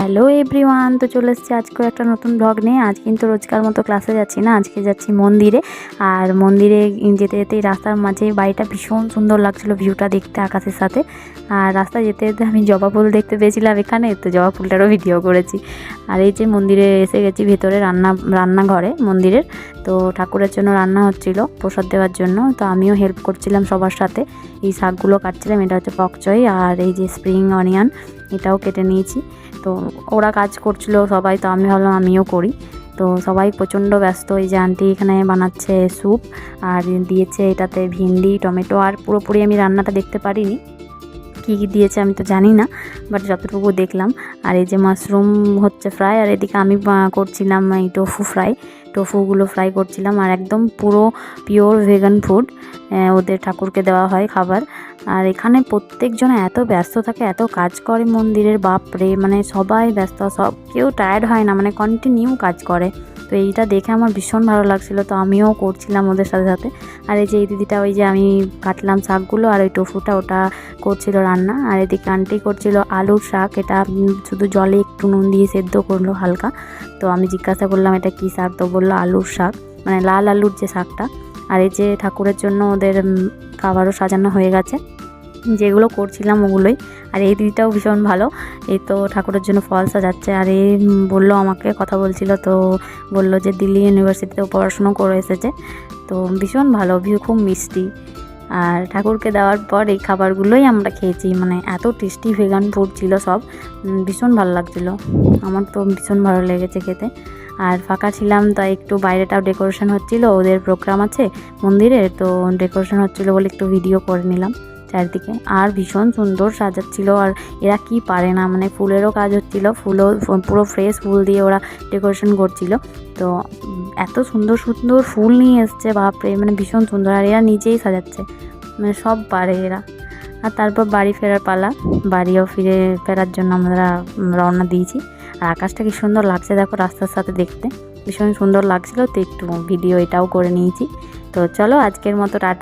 Hello everyone, তো চলে এসেছি আজকে একটা নতুন ব্লগ নিয়ে। আজ কিন্তু রোজকার মতো ক্লাসে যাচ্ছি না, আজকে যাচ্ছি মন্দিরে। আর মন্দিরে যেতে যেতেই রাস্তার মাঝে বাড়িটা ভীষণ সুন্দর লাগছিলো, ভিউটা দেখতে আকাশের সাথে। আর রাস্তায় যেতে যেতে আমি জবা ফুল দেখতে পেয়েছিলাম এখানে, তো জবা ফুলটারও ভিডিও করেছি। আর এই যে মন্দিরে এসে গেছি, ভেতরে রান্নাঘরে মন্দিরের। তো ঠাকুরের জন্য রান্না হচ্ছিলো প্রসাদ দেওয়ার জন্য, তো আমিও হেল্প করছিলাম সবার সাথে। এই শাকগুলো কাটছিলাম, এটা হচ্ছে পকচই, আর এই যে স্প্রিং অনিয়ন এটাও কেটে নিয়েছি। তো ওরা কাজ করছিল সবাই, তো আমি ভাবলাম আমিও করি। তো সবাই প্রচণ্ড ব্যস্ত। এই যে আন্টি এখানে বানাচ্ছে স্যুপ, আর দিয়েছে এটাতে ভিন্ডি, টমেটো। আর পুরোপুরি আমি রান্নাটা দেখতে পারিনি, কী কী দিয়েছে আমি তো জানি না, বাট যতটুকু দেখলাম। আর এই যে মাশরুম হচ্ছে ফ্রাই, আর এদিকে আমি করছিলাম এই টোফুগুলো ফ্রাই করছিলাম। আর একদম পুরো পিওর ভেগান ফুড, ওদের ঠাকুরকে দেওয়া হয় খাবার। আর এখানে প্রত্যেকজনে এত ব্যস্ত থাকে, এত কাজ করে মন্দিরের, বাপরে, মানে সবাই ব্যস্ত, সব কেউ টায়ার্ড হয় না, মানে কন্টিনিউ কাজ করে। তো এইটা দেখে আমার ভীষণ ভালো লাগছিলো, তো আমিও করছিলাম ওদের সাথে সাথে। আর এই যে এই দিদিটা, ওই যে আমি কাটলাম শাকগুলো, আর ওই টোফুটা ওটা করছিল রান্না। আর এদিকে আন্টি করছিল আলুর শাক, এটা শুধু জলে একটু নুন দিয়ে সেদ্ধ করলো হালকা। তো আমি জিজ্ঞাসা করলাম এটা কী শাক, তো বললো আলুর শাক, মানে লাল আলুর যে শাকটা। আর এই যে ঠাকুরের জন্য ওদের খাবারও সাজানো হয়ে গেছে, যেগুলো করছিলাম ওগুলোই। আর এই দিদিটাও ভীষণ ভালো, এই তো ঠাকুরের জন্য ফল সাজাচ্ছে। আর এই বললো, আমাকে কথা বলছিল, তো বললো যে দিল্লি ইউনিভার্সিটিতেও পড়াশুনো করে এসেছে। তো ভীষণ ভালো, খুব মিষ্টি। আর ঠাকুরকে দেওয়ার পর এই খাবারগুলোই আমরা খেয়েছি, মানে এত টেস্টি ভেগান ফুড ছিল সব, ভীষণ ভালো লাগছিলো। আমার তো ভীষণ ভালো লেগেছে খেতে। আর ফাঁকা ছিলাম, তাই একটু বাইরেটাও ডেকোরেশন হচ্ছিলো, ওদের প্রোগ্রাম আছে মন্দিরে, তো ডেকোরেশন হচ্ছিলো বলে একটু ভিডিও করে নিলাম চারদিকে। আর ভীষণ সুন্দর সাজাচ্ছিলো, আর এরা কি পারে না, মানে ফুলেরও কাজ হচ্ছিলো, ফুলও পুরো ফ্রেশ ফুল দিয়ে ওরা ডেকোরেশন করছিল। তো এত সুন্দর সুন্দর ফুল নিয়ে এসছে, বাপরে, মানে ভীষণ সুন্দর। আর এরা নিজেই সাজাচ্ছে, মানে সব পারে এরা। আর তারপর বাড়ি ফেরার পালা, বাড়িও ফেরার জন্য আমরা রওনা দিয়েছি। আর আকাশটা কি সুন্দর লাগছে দেখো রাস্তার সাথে দেখতে, ভীষণ সুন্দর লাগছিলো। তো একটু ভিডিও এটাও করে নিয়েছি। তো চলো আজকের মতো টাটা।